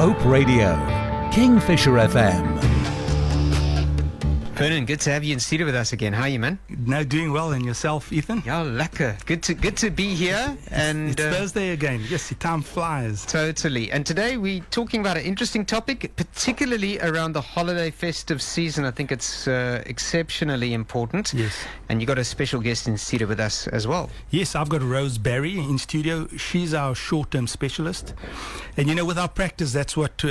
Hope Radio, Kingfisher FM. Vernon, good to have you in studio with us again. How are you, man? No, doing well. And yourself, Ethan? Yeah, lekker. Good to be here. And it's Thursday again. Yes, the time flies. Totally. And today we're talking about an interesting topic, particularly around the holiday festive season. I think it's exceptionally important. Yes. And you got a special guest in studio with us as well. Yes, I've got Rose Barry in studio. She's our short-term specialist. And, you know, with our practice, that's what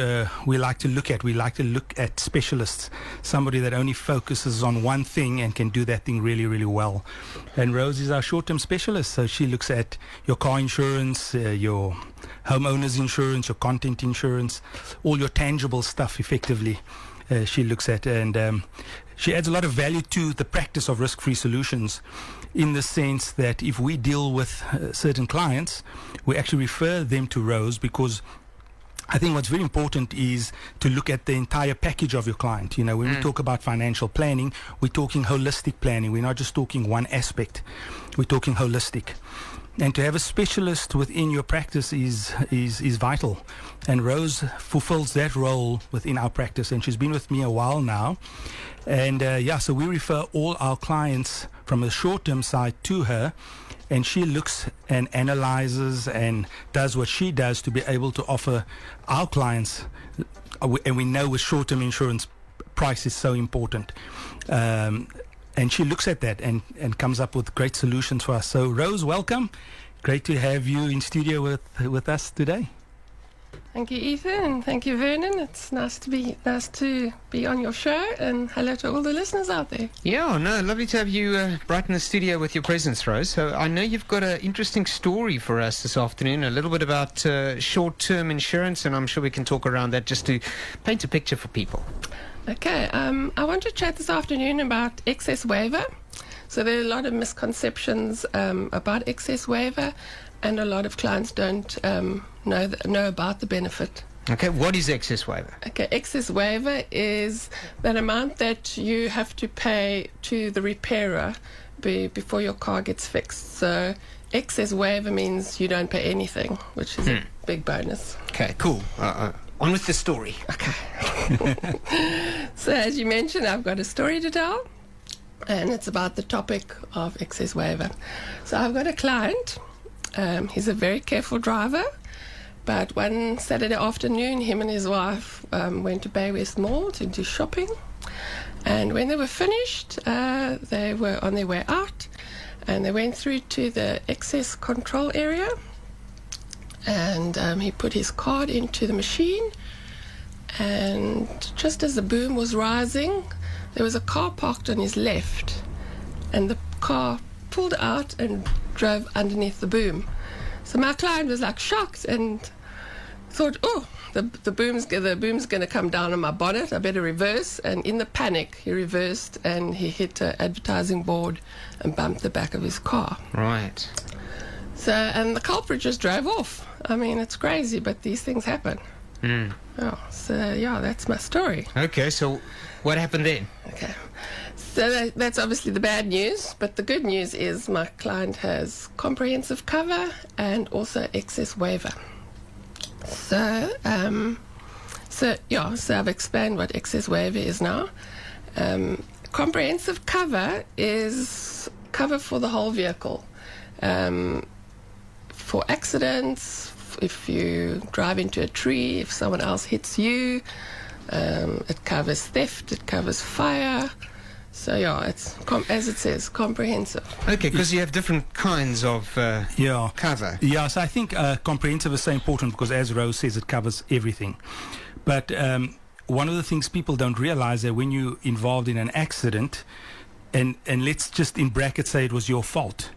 we like to look at. We like to look at specialists, somebody that only focuses on one thing and can do that thing really, really well. And Rose is our short-term specialist, so she looks at your car insurance, your homeowner's insurance, your content insurance, all your tangible stuff effectively she looks at. And she adds a lot of value to the practice of risk-free solutions in the sense that if we deal with certain clients, we actually refer them to Rose because I think what's very important is to look at the entire package of your client. You know, when we talk about financial planning, we're talking holistic planning. We're not just talking one aspect. We're talking holistic. And to have a specialist within your practice is vital. And Rose fulfills that role within our practice. And she's been with me a while now. And so we refer all our clients from the short-term side to her. And she looks and analyzes and does what she does to be able to offer our clients, and we know with short-term insurance, price is so important. And she looks at that and comes up with great solutions for us. So Rose, welcome. Great to have you in studio with us today. Thank you, Ethan, and thank you, Vernon. It's nice to be on your show, and hello to all the listeners out there. Yeah, no, lovely to have you right in the studio with your presence, Rose. So I know you've got an interesting story for us this afternoon, a little bit about short-term insurance, and I'm sure we can talk around that just to paint a picture for people. Okay, I want to chat this afternoon about excess waiver. So there are a lot of misconceptions about excess waiver, and a lot of clients don't know about the benefit. Okay, what is excess waiver? Okay, excess waiver is that amount that you have to pay to the repairer before your car gets fixed. So excess waiver means you don't pay anything, which is a big bonus. Okay, cool. On with the story. Okay. So as you mentioned, I've got a story to tell, and it's about the topic of excess waiver. So I've got a client. He's a very careful driver, but one Saturday afternoon, him and his wife went to Bay West Mall to do shopping. And when they were finished, they were on their way out, and they went through to the excess control area, and he put his card into the machine, and just as the boom was rising, there was a car parked on his left, and the car pulled out and drove underneath the boom. So my client was like shocked and thought, oh, the boom's going to come down on my bonnet, I better reverse. And in the panic, he reversed and he hit an advertising board and bumped the back of his car. Right. So, and the culprit just drove off. I mean, it's crazy, but these things happen. Oh, so yeah, that's my story. Okay, so what happened then? Okay. So that's obviously the bad news, but the good news is my client has comprehensive cover and also excess waiver. So I've explained what excess waiver is now. Comprehensive cover is cover for the whole vehicle, for accidents, if you drive into a tree, if someone else hits you. It covers theft, it covers fire. So yeah, it's as it says, comprehensive. Okay, because you have different kinds of cover. Yeah, so I think comprehensive is so important because, as Rose says, it covers everything. But one of the things people don't realize that when you're involved in an accident, and let's just in brackets say it was your fault,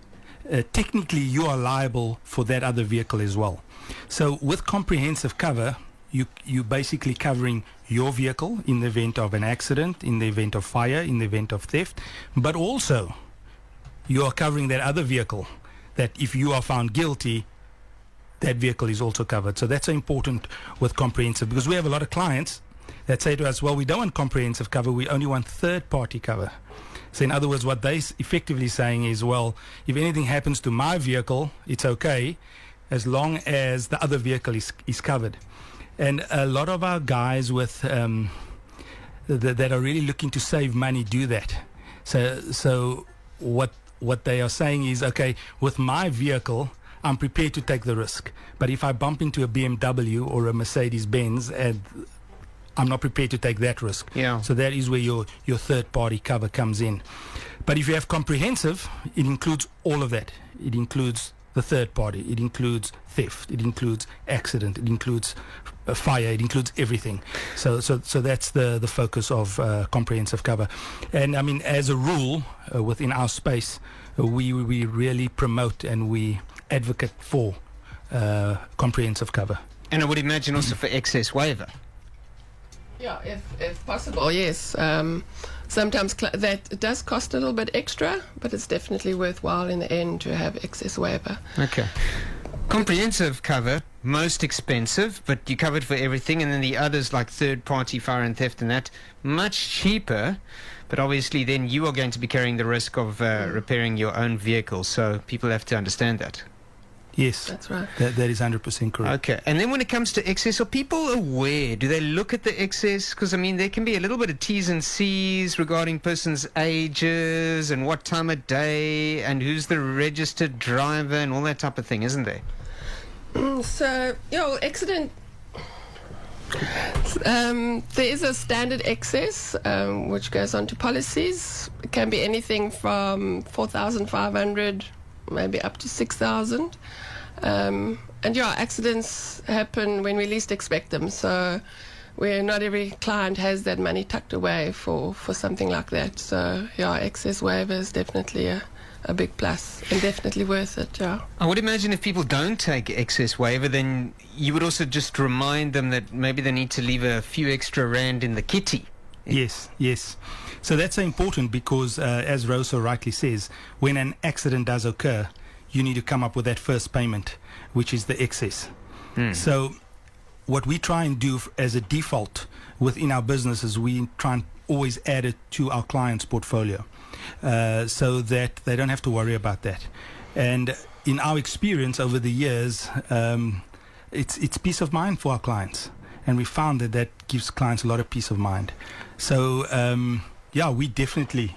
technically you are liable for that other vehicle as well. So with comprehensive cover, you basically covering your vehicle in the event of an accident, in the event of fire, in the event of theft, but also you are covering that other vehicle that if you are found guilty, that vehicle is also covered. So that's so important with comprehensive, because we have a lot of clients that say to us, well, we don't want comprehensive cover, we only want third-party cover. So in other words, what they're effectively saying is, well, if anything happens to my vehicle, it's okay, as long as the other vehicle is covered. And a lot of our guys with that are really looking to save money do that. So what they are saying is, okay, with my vehicle, I'm prepared to take the risk. But if I bump into a BMW or a Mercedes-Benz, and I'm not prepared to take that risk. Yeah. So that is where your third-party cover comes in. But if you have comprehensive, it includes all of that. It includes the third party. It includes theft. It includes accident. It includes fire. It includes everything. So that's the focus of comprehensive cover. And I mean, as a rule, within our space, we really promote and we advocate for comprehensive cover. And I would imagine also for excess waiver. Yeah, if possible, yes. Sometimes that it does cost a little bit extra, but it's definitely worthwhile in the end to have excess waiver. Okay. Comprehensive cover, most expensive, but you covered for everything, and then the others like third-party fire and theft and that, much cheaper, but obviously then you are going to be carrying the risk of repairing your own vehicle, so people have to understand that. Yes, That's right. that is 100% correct. Okay, and then when it comes to excess, are people aware? Do they look at the excess? Because, I mean, there can be a little bit of T's and C's regarding persons' ages and what time of day and who's the registered driver and all that type of thing, isn't there? So, accident. There is a standard excess which goes on to policies. It can be anything from 4,500 maybe up to 6,000. And accidents happen when we least expect them. So where not every client has that money tucked away for something like that. So excess waiver is definitely a big plus and definitely worth it. Yeah. I would imagine if people don't take excess waiver, then you would also just remind them that maybe they need to leave a few extra rand in the kitty. Yes. So that's important because, as Rosa rightly says, when an accident does occur, you need to come up with that first payment, which is the excess. So what we try and do as a default within our business is we try and always add it to our client's portfolio so that they don't have to worry about that. And in our experience over the years, it's peace of mind for our clients. And we found that gives clients a lot of peace of mind. So, we definitely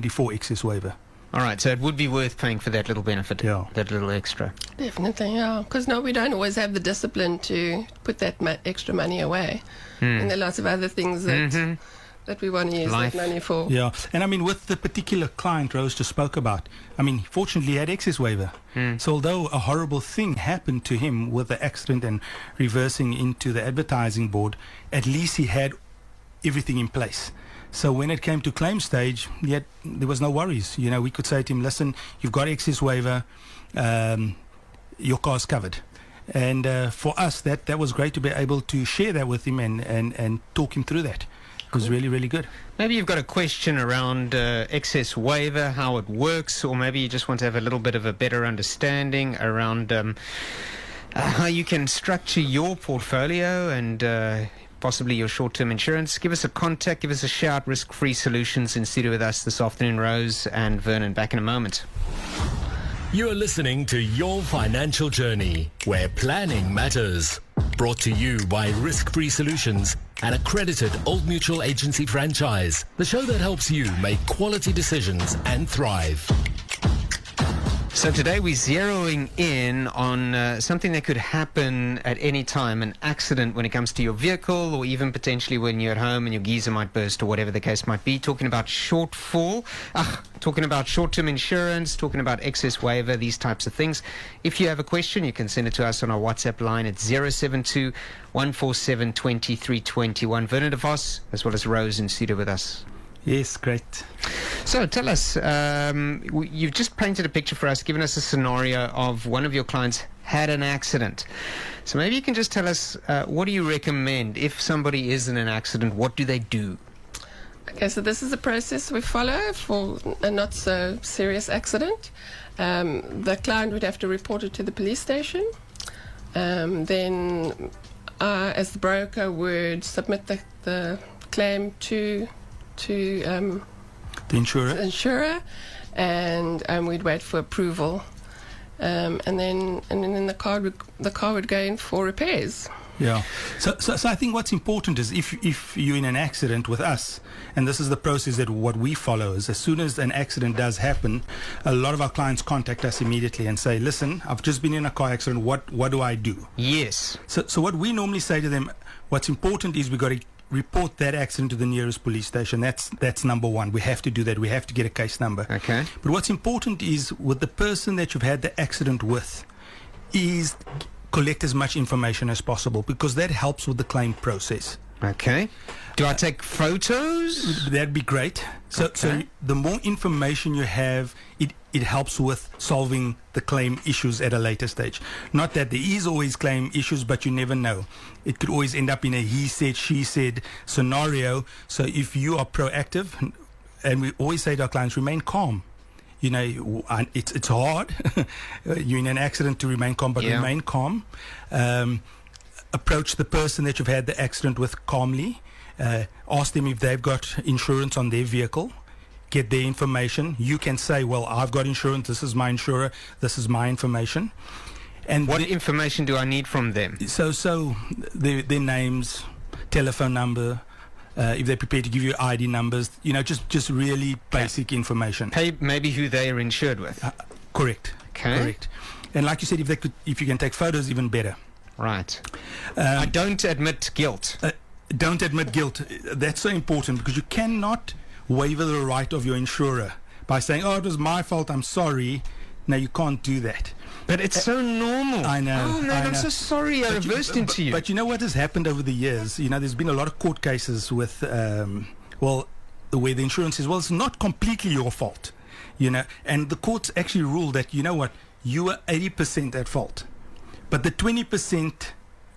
for excess waiver. All right, so it would be worth paying for that little benefit, that little extra. Definitely, yeah. Because we don't always have the discipline to put that extra money away. And there are lots of other things that we want to use that money for. Yeah, and I mean, with the particular client Rose just spoke about, I mean, fortunately he had excess waiver. So although a horrible thing happened to him with the accident and reversing into the advertising board, at least he had everything in place. So when it came to claim stage, there was no worries. We could say to him, listen, you've got excess waiver, your car's covered. And for us, that was great to be able to share that with him and talk him through that. It was really, really good. Maybe you've got a question around excess waiver, how it works, or maybe you just want to have a little bit of a better understanding around how you can structure your portfolio and possibly your short-term insurance. Give us a contact, give us a shout. Risk-Free Solutions in studio with us this afternoon. Rose and Vernon back in a moment. You're listening to Your Financial Journey, where planning matters. Brought to you by Risk-Free Solutions, an accredited Old Mutual Agency franchise. The show that helps you make quality decisions and thrive. So today we're zeroing in on something that could happen at any time, an accident when it comes to your vehicle, or even potentially when you're at home and your geyser might burst or whatever the case might be. Talking about shortfall, talking about short-term insurance, talking about excess waiver, these types of things. If you have a question, you can send it to us on our WhatsApp line at 072 147 2321. Vernon de Vos, as well as Rose in studio with us. Yes, great. So tell us, you've just painted a picture for us, given us a scenario of one of your clients had an accident. So maybe you can just tell us, what do you recommend if somebody is in an accident? What do they do? Okay, so this is the process we follow for a not so serious accident. The client would have to report it to the police station. Then as the broker would submit the claim to the insurer, and we'd wait for approval, and then the car would go in for repairs. Yeah. So I think what's important is if you're in an accident with us, and this is the process that what we follow, is as soon as an accident does happen, a lot of our clients contact us immediately and say, listen, I've just been in a car accident. What do I do? Yes. So what we normally say to them, what's important is we got to report that accident to the nearest police station. That's number one. We have to do that. We have to get a case number. Okay. But what's important is with the person that you've had the accident with, is collect as much information as possible, because that helps with the claim process. Okay. Do I take photos? That'd be great. So the more information you have, it helps with solving the claim issues at a later stage. Not that there is always claim issues, but you never know. It could always end up in a he said, she said scenario. So if you are proactive, and we always say to our clients, remain calm. You know, it's hard. You're in an accident to remain calm, but remain calm. Approach the person that you've had the accident with calmly. Ask them if they've got insurance on their vehicle. Get their information. You can say, well, I've got insurance. This is my insurer. This is my information. And what information do I need from them? So their names, telephone number, if they're prepared to give you ID numbers, you know, just really basic information. Maybe who they are insured with. Correct. Okay. Correct. And like you said, if you can take photos, even better. Right. I don't admit guilt. Don't admit guilt. That's so important, because you cannot waiver the right of your insurer by saying, oh, it was my fault, I'm sorry. No, you can't do that. But it's so normal. I know. Oh, man, I'm so sorry I reversed into you. But you know what has happened over the years? You know, there's been a lot of court cases with, where the insurance says, well, it's not completely your fault. You know, and the courts actually ruled that, you know what, you were 80% at fault. But the 20%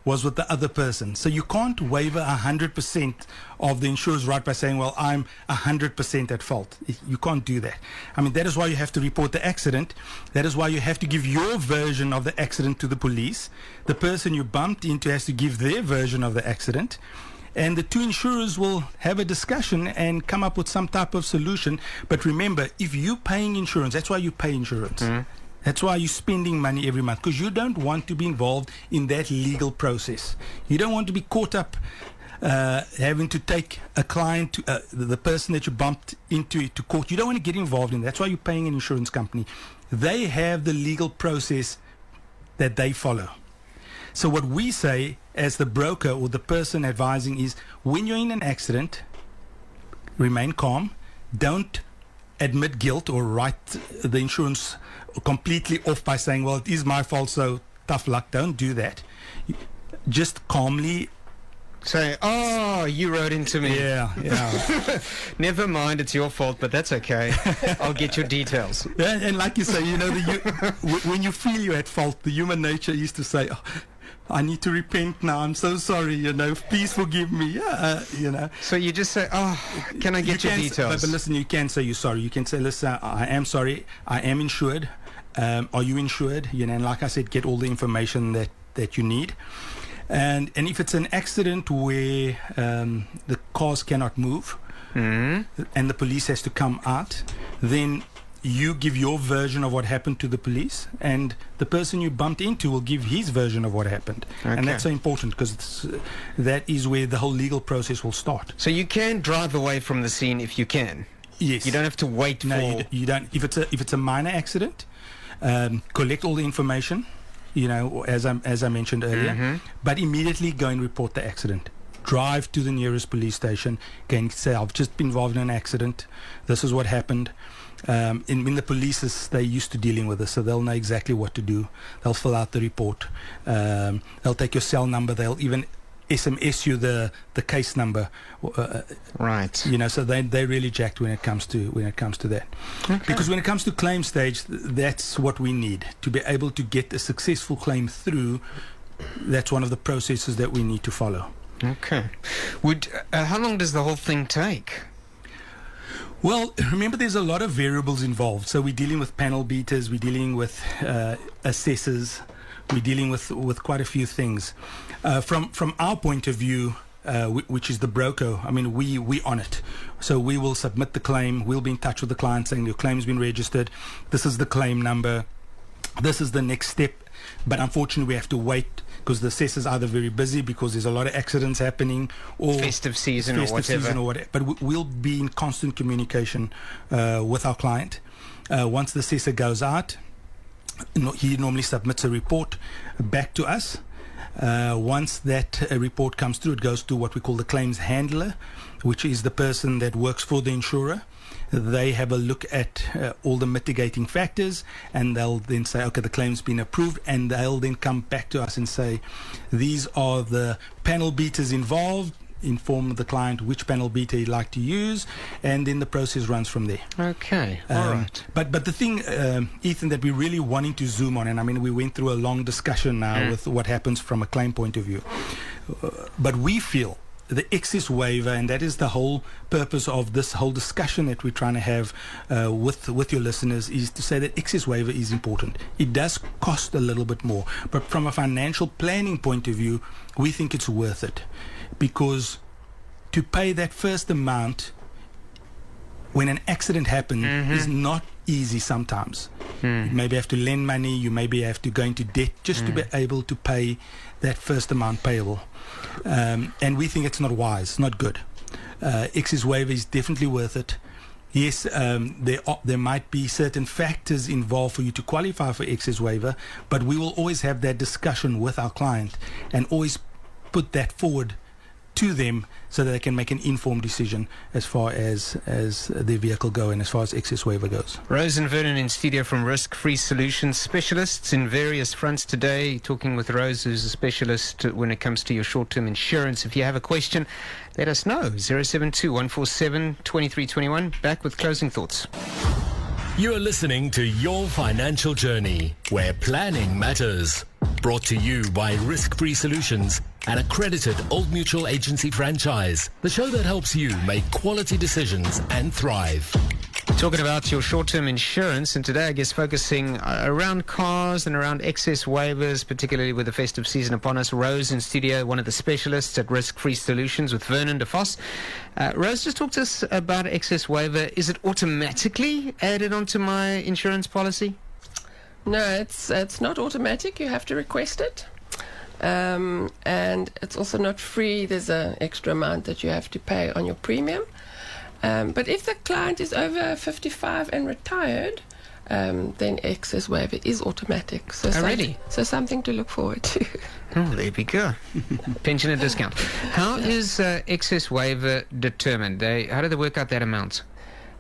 was with the other person. So you can't waiver 100% of the insurer's right by saying, well, I'm 100% at fault. You can't do that. I mean, that is why you have to report the accident. That is why you have to give your version of the accident to the police. The person you bumped into has to give their version of the accident. And the two insurers will have a discussion and come up with some type of solution. But remember, if you're paying insurance, that's why you pay insurance. Mm. That's why you're spending money every month, because you don't want to be involved in that legal process. You don't want to be caught up having to take a client, to, the person that you bumped into to court. You don't want to get involved in that. That's why you're paying an insurance company. They have the legal process that they follow. So what we say as the broker or the person advising is, when you're in an accident, remain calm. Don't admit guilt or write the insurance completely off by saying, well, it is my fault, so tough luck. Don't do that. Just calmly say, oh, you wrote into me. Yeah. Never mind, it's your fault, but that's okay. I'll get your details. And like you say, you know, when you feel you're at fault, the human nature used to say, oh, I need to repent now. I'm so sorry, you know. Please forgive me. You know. So you just say, oh, can I get your details? But listen, you can say you're sorry. You can say, listen, I am sorry. I am insured. Are you insured? You know, and like I said, get all the information that you need. And if it's an accident where the cars cannot move, and the police has to come out, then you give your version of what happened to the police, and the person you bumped into will give his version of what happened. Okay. And that's so important, because that is where the whole legal process will start. So you can drive away from the scene if you can? Yes. You don't have to wait you don't. If it's a minor accident, collect all the information, you know, as I mentioned earlier, but immediately go and report the accident. Drive to the nearest police station, go and say, I've just been involved in an accident, this is what happened. In the police, they're used to dealing with this, so they'll know exactly what to do. They'll fill out the report. They'll take your cell number. They'll even SMS you the case number. Right. You know, so they're really jacked when it comes to that. Okay. Because when it comes to claim stage, that's what we need to be able to get a successful claim through. That's one of the processes that we need to follow. Okay. How long does the whole thing take? Well, remember, there's a lot of variables involved. So we're dealing with panel beaters, we're dealing with assessors, we're dealing with quite a few things. From our point of view, which is the broker, I mean, we on it. So we will submit the claim, we'll be in touch with the client saying your claim's been registered, this is the claim number, this is the next step, but unfortunately we have to wait because the assessor's either very busy because there's a lot of accidents happening, or Festive season or festive whatever. season or whatever. But we'll be in constant communication with our client. Once the assessor goes out, he normally submits a report back to us. Once that report comes through, it goes to what we call the claims handler, which is the person that works for the insurer. They have a look at all the mitigating factors, and they'll then say, okay, the claim's been approved, and they'll then come back to us and say, these are the panel beaters involved, inform the client which panel beater he'd like to use, and then the process runs from there. Okay, all right. But the thing, Ethan, that we're really wanting to zoom on, and I mean, we went through a long discussion now with what happens from a claim point of view, but we feel the excess waiver, and that is the whole purpose of this whole discussion that we're trying to have with your listeners, is to say that excess waiver is important. It does cost a little bit more, but from a financial planning point of view, we think it's worth it, because to pay that first amount when an accident happens is not easy sometimes. You maybe have to lend money, you maybe have to go into debt just to be able to pay that first amount payable. And we think it's not wise, not good. Excess waiver is definitely worth it. Yes, there might be certain factors involved for you to qualify for excess waiver, but we will always have that discussion with our client and always put that forward to them so that they can make an informed decision as far as their vehicle go and as far as excess waiver goes. Rose and Vernon in studio from Risk Free Solutions, specialists in various fronts today, talking with Rose, who's a specialist when it comes to your short-term insurance. If you have a question, let us know. 072-147-2321. Back with closing thoughts. You are listening to Your Financial Journey, where planning matters. Brought to you by Risk Free Solutions, an accredited Old Mutual Agency franchise. The show that helps you make quality decisions and thrive. Talking about your short-term insurance, and today I guess focusing around cars and around excess waivers, particularly with the festive season upon us. Rose in studio, one of the specialists at Risk Free Solutions with Vernon de Vos. Rose, just talk to us about excess waiver. Is it automatically added onto my insurance policy? No, it's not automatic. You have to request it. And it's also not free. There's an extra amount that you have to pay on your premium. But if the client is over 55 and retired, then excess waiver is automatic. So really? So something to look forward to. Oh, there we go. Pensioner discount. How is excess waiver determined? How do they work out that amount?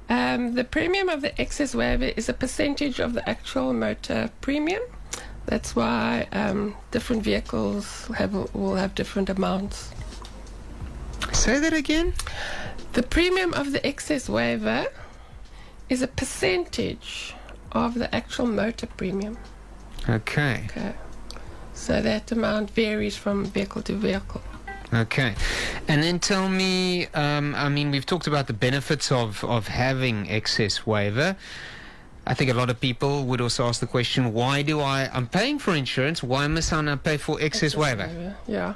The premium of the excess waiver is a percentage of the actual motor premium. That's why different vehicles will have different amounts. Say that again. The premium of the excess waiver is a percentage of the actual motor premium. Okay. Okay. So that amount varies from vehicle to vehicle. Okay. And then tell me, I mean, we've talked about the benefits of having excess waiver. I think a lot of people would also ask the question, I'm paying for insurance, why must I not pay for excess waiver? Yeah.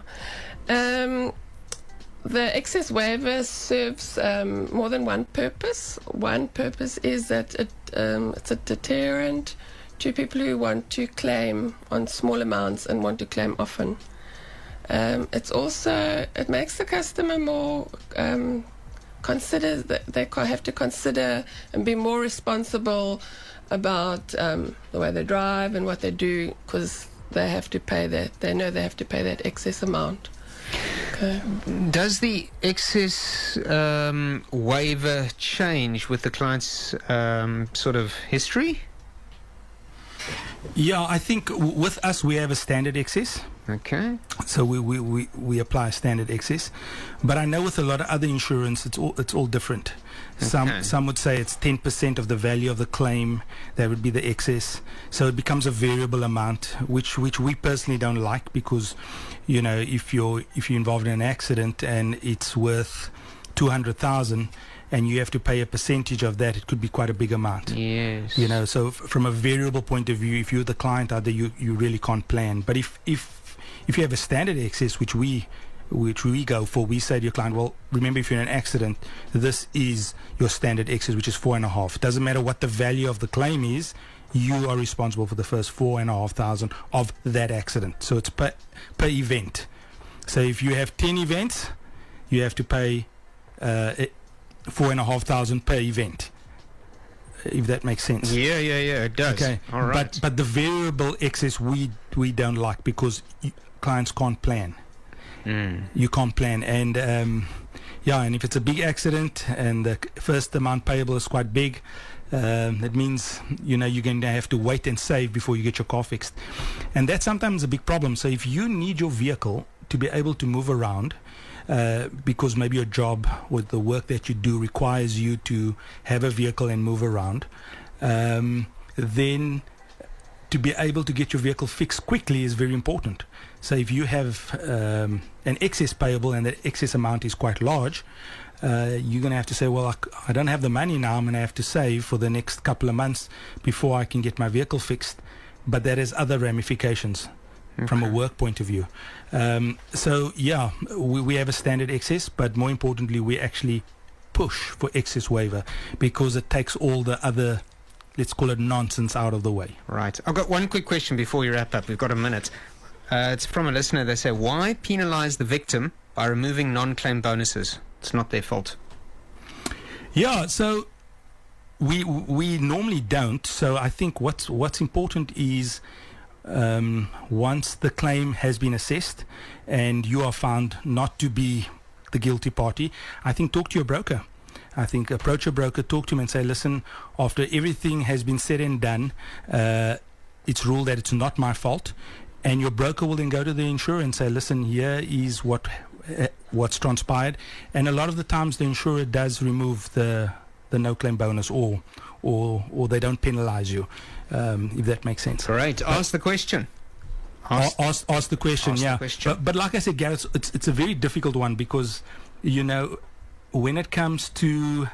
The excess waiver serves more than one purpose. One purpose is that it's a deterrent to people who want to claim on small amounts and want to claim often. It makes the customer more consider that they have to consider and be more responsible about the way they drive and what they do, because they have to pay that. They know they have to pay that excess amount. Okay. Does the excess waiver change with the client's sort of history? Yeah, I think with us we have a standard excess. Okay. So we apply a standard excess, but I know with a lot of other insurance it's all different. Okay. Some would say it's 10% of the value of the claim that would be the excess. So it becomes a variable amount, which we personally don't like, because if you're involved in an accident and it's worth 200,000 and you have to pay a percentage of that, it could be quite a big amount. Yes. So from a variable point of view, if you're the client, you really can't plan. But if you have a standard excess, which we go for, we say to your client, well, remember, if you're in an accident, this is your standard excess, which is 4.5. Doesn't matter what the value of the claim is, you are responsible for the first 4,500 of that accident. So it's per event. So if you have 10 events, you have to pay 4,500 per event, if that makes sense. Yeah, it does. Okay, all right. But the variable excess we don't like, because clients can't plan. You can't plan, and and if it's a big accident and the first amount payable is quite big, that means you're going to have to wait and save before you get your car fixed, and that's sometimes a big problem. So if you need your vehicle to be able to move around, because maybe your job with the work that you do requires you to have a vehicle and move around, then to be able to get your vehicle fixed quickly is very important. So if you have an excess payable and that excess amount is quite large, you're going to have to say, well, I don't have the money now. I'm going to have to save for the next couple of months before I can get my vehicle fixed. But that has other ramifications from a work point of view. So we have a standard excess, but more importantly, we actually push for excess waiver because it takes all the other, let's call it, nonsense out of the way. Right. I've got one quick question before we wrap up. We've got a minute. It's from a listener. They say, why penalize the victim by removing non-claim bonuses? It's not their fault. Yeah, so we normally don't. So I think what's important is once the claim has been assessed and you are found not to be the guilty party, I think talk to your broker. I think approach your broker, talk to him and say, listen, after everything has been said and done, it's ruled that it's not my fault. And your broker will then go to the insurer and say, listen, here is what's transpired. And a lot of the times the insurer does remove the no-claim bonus or they don't penalize you, if that makes sense. Great. Ask the question. Ask the question, Ask yeah. the question. But like I said, Gareth, it's a very difficult one because, when it comes to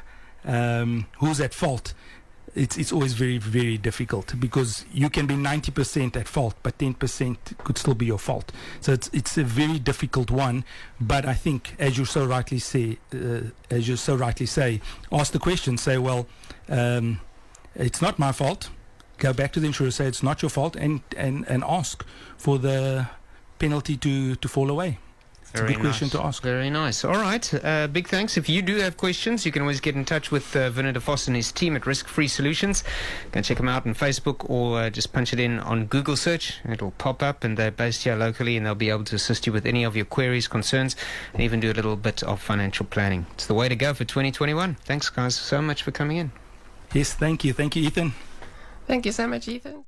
who's at fault, it's always very, very difficult because you can be 90% at fault, but 10% could still be your fault. So it's a very difficult one. But I think, as you so rightly say, ask the question. Say, well, it's not my fault. Go back to the insurer, say it's not your fault, and ask for the penalty to fall away. It's a good question to ask. Very nice. All right. Big thanks. If you do have questions, you can always get in touch with Werner de Vos and his team at Risk Free Solutions. You can check them out on Facebook or just punch it in on Google search. It'll pop up, and they're based here locally, and they'll be able to assist you with any of your queries, concerns, and even do a little bit of financial planning. It's the way to go for 2021. Thanks, guys, so much for coming in. Yes, thank you. Thank you, Ethan. Thank you so much, Ethan.